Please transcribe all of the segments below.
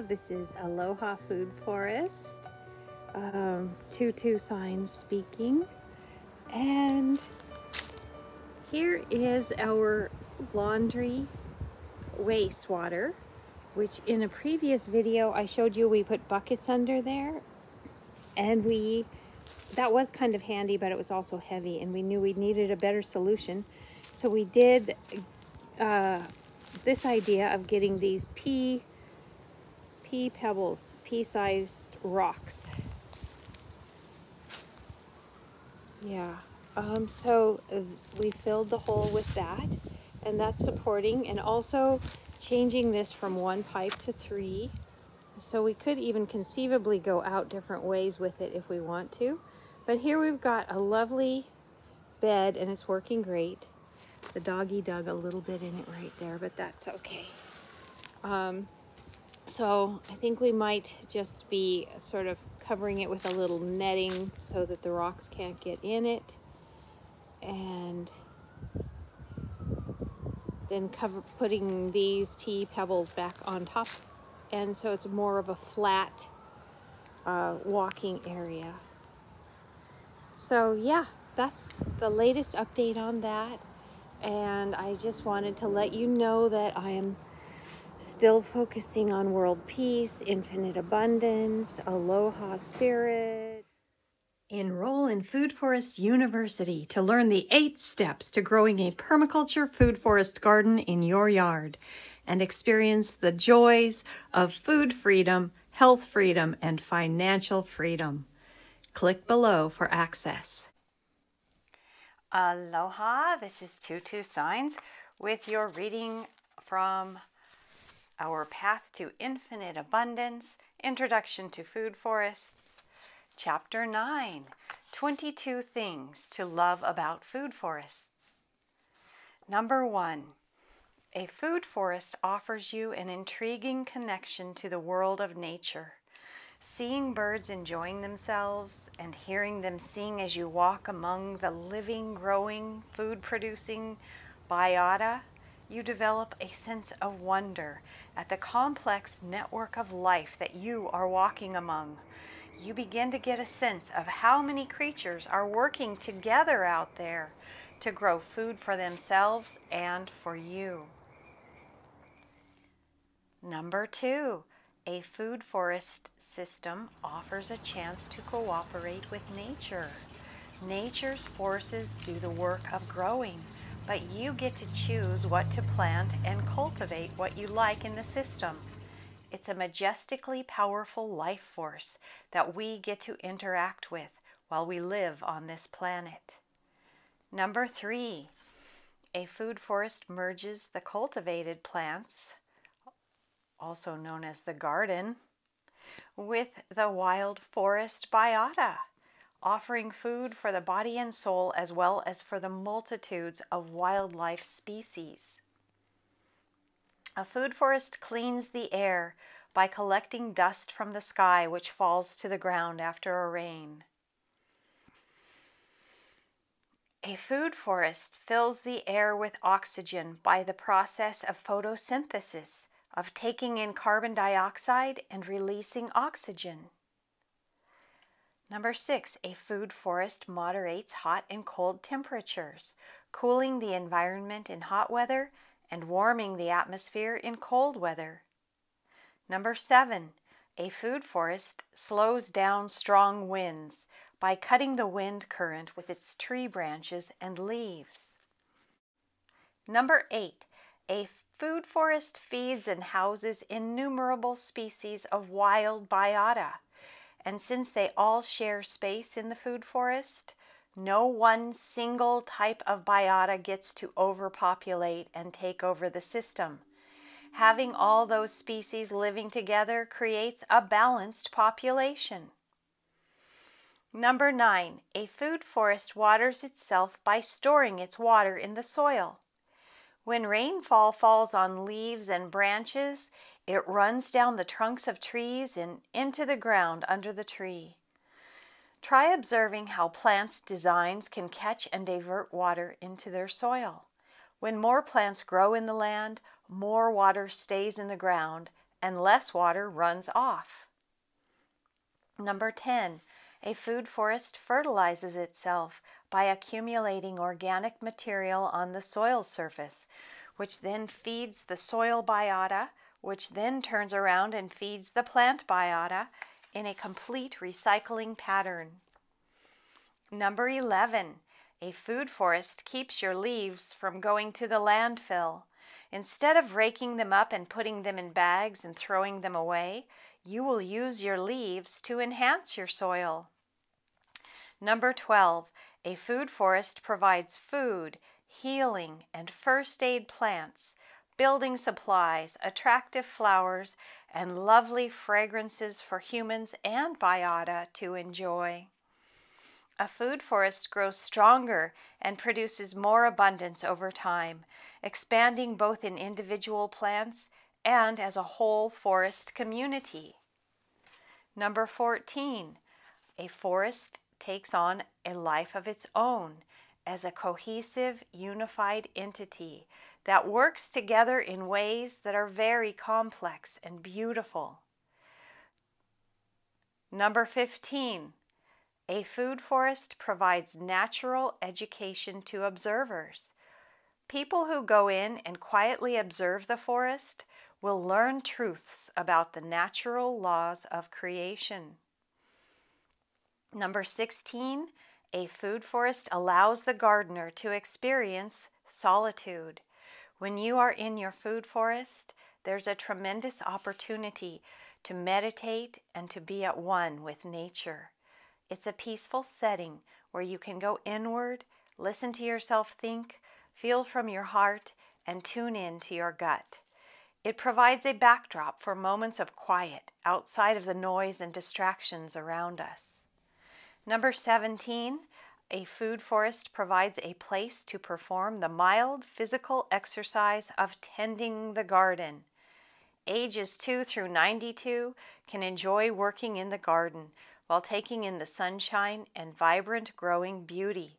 This is Aloha Food Forest. Tutu Signs speaking. And here is our laundry wastewater, which in a previous video I showed you we put buckets under there. And that was kind of handy, but it was also heavy, and we knew we needed a better solution. So we did this idea of getting these pea pebbles, pea-sized rocks. Yeah, so we filled the hole with that, and that's supporting, and also changing this from 1 pipe to 3. So we could even conceivably go out different ways with it if we want to. But here we've got a lovely bed, and it's working great. The doggy dug a little bit in it right there, but that's okay. So I think we might just be sort of covering it with a little netting so that the rocks can't get in it. And then putting these pea pebbles back on top. And so it's more of a flat walking area. So yeah, that's the latest update on that. And I just wanted to let you know that I am still focusing on world peace, infinite abundance, aloha spirit. Enroll in Food Forest University to learn the 8 steps to growing a permaculture food forest garden in your yard and experience the joys of food freedom, health freedom, and financial freedom. Click below for access. Aloha, this is Tutu Signs with your reading from our Path to Infinite Abundance, Introduction to Food Forests, Chapter 9, 22 Things to Love About Food Forests. Number 1, a food forest offers you an intriguing connection to the world of nature. Seeing birds enjoying themselves and hearing them sing as you walk among the living, growing, food-producing biota, you develop a sense of wonder at the complex network of life that you are walking among. You begin to get a sense of how many creatures are working together out there to grow food for themselves and for you. Number 2, a food forest system offers a chance to cooperate with nature. Nature's forces do the work of growing, but you get to choose what to plant and cultivate what you like in the system. It's a majestically powerful life force that we get to interact with while we live on this planet. Number 3, a food forest merges the cultivated plants, also known as the garden, with the wild forest biota, offering food for the body and soul as well as for the multitudes of wildlife species. A food forest cleans the air by collecting dust from the sky which falls to the ground after a rain. A food forest fills the air with oxygen by the process of photosynthesis, of taking in carbon dioxide and releasing oxygen. Number 6, a food forest moderates hot and cold temperatures, cooling the environment in hot weather and warming the atmosphere in cold weather. Number 7, a food forest slows down strong winds by cutting the wind current with its tree branches and leaves. Number 8, a food forest feeds and houses innumerable species of wild biota, and since they all share space in the food forest, no one single type of biota gets to overpopulate and take over the system. Having all those species living together creates a balanced population. Number 9, a food forest waters itself by storing its water in the soil. When rainfall falls on leaves and branches, it runs down the trunks of trees and into the ground under the tree. Try observing how plants' designs can catch and divert water into their soil. When more plants grow in the land, more water stays in the ground and less water runs off. Number 10, a food forest fertilizes itself by accumulating organic material on the soil surface, which then feeds the soil biota, which then turns around and feeds the plant biota in a complete recycling pattern. Number 11, a food forest keeps your leaves from going to the landfill. Instead of raking them up and putting them in bags and throwing them away, you will use your leaves to enhance your soil. Number 12, a food forest provides food, healing, and first aid plants, building supplies, attractive flowers, and lovely fragrances for humans and biota to enjoy. A food forest grows stronger and produces more abundance over time, expanding both in individual plants and as a whole forest community. Number 14, a forest takes on a life of its own as a cohesive, unified entity that works together in ways that are very complex and beautiful. Number 15, a food forest provides natural education to observers. People who go in and quietly observe the forest will learn truths about the natural laws of creation. Number 16, a food forest allows the gardener to experience solitude. When you are in your food forest, there's a tremendous opportunity to meditate and to be at one with nature. It's a peaceful setting where you can go inward, listen to yourself think, feel from your heart, and tune in to your gut. It provides a backdrop for moments of quiet outside of the noise and distractions around us. Number 17, a food forest provides a place to perform the mild physical exercise of tending the garden. Ages 2 through 92 can enjoy working in the garden while taking in the sunshine and vibrant growing beauty.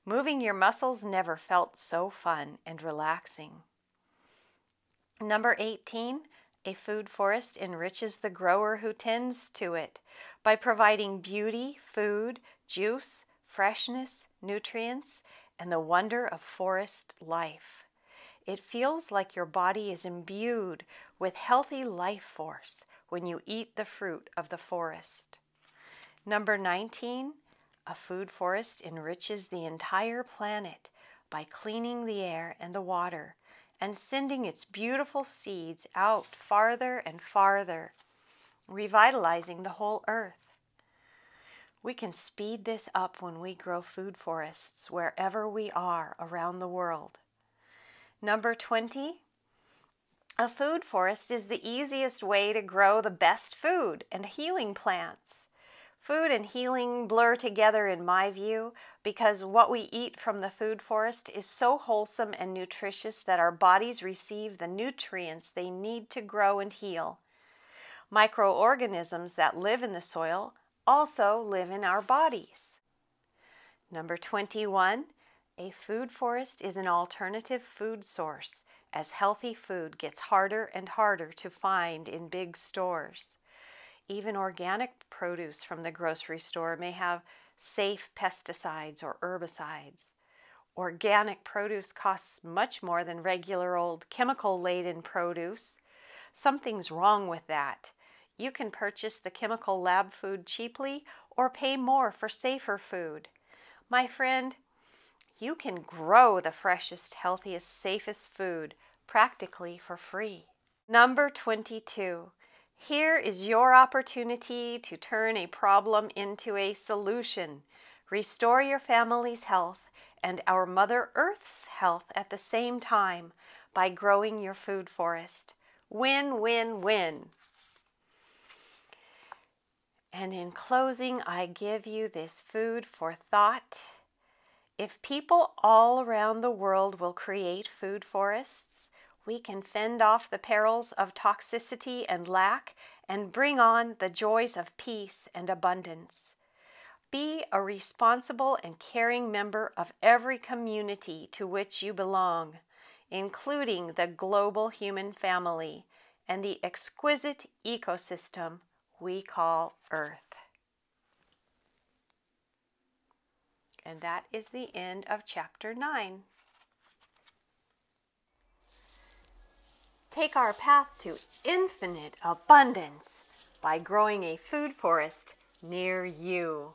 Moving your muscles never felt so fun and relaxing. Number 18, a food forest enriches the grower who tends to it by providing beauty, food, juice, freshness, nutrients, and the wonder of forest life. It feels like your body is imbued with healthy life force when you eat the fruit of the forest. Number 19, a food forest enriches the entire planet by cleaning the air and the water and sending its beautiful seeds out farther and farther, revitalizing the whole earth. We can speed this up when we grow food forests wherever we are around the world. Number 20, a food forest is the easiest way to grow the best food and healing plants. Food and healing blur together in my view because what we eat from the food forest is so wholesome and nutritious that our bodies receive the nutrients they need to grow and heal. Microorganisms that live in the soil also live in our bodies. Number 21, a food forest is an alternative food source as healthy food gets harder and harder to find in big stores. Even organic produce from the grocery store may have safe pesticides or herbicides. Organic produce costs much more than regular old chemical-laden produce. Something's wrong with that. You can purchase the chemical lab food cheaply or pay more for safer food. My friend, you can grow the freshest, healthiest, safest food practically for free. Number 22. Here is your opportunity to turn a problem into a solution. Restore your family's health and our Mother Earth's health at the same time by growing your food forest. Win, win, win. And in closing, I give you this food for thought. If people all around the world will create food forests, we can fend off the perils of toxicity and lack and bring on the joys of peace and abundance. Be a responsible and caring member of every community to which you belong, including the global human family, and the exquisite ecosystem we call Earth. And that is the end of Chapter 9. Take our path to infinite abundance by growing a food forest near you.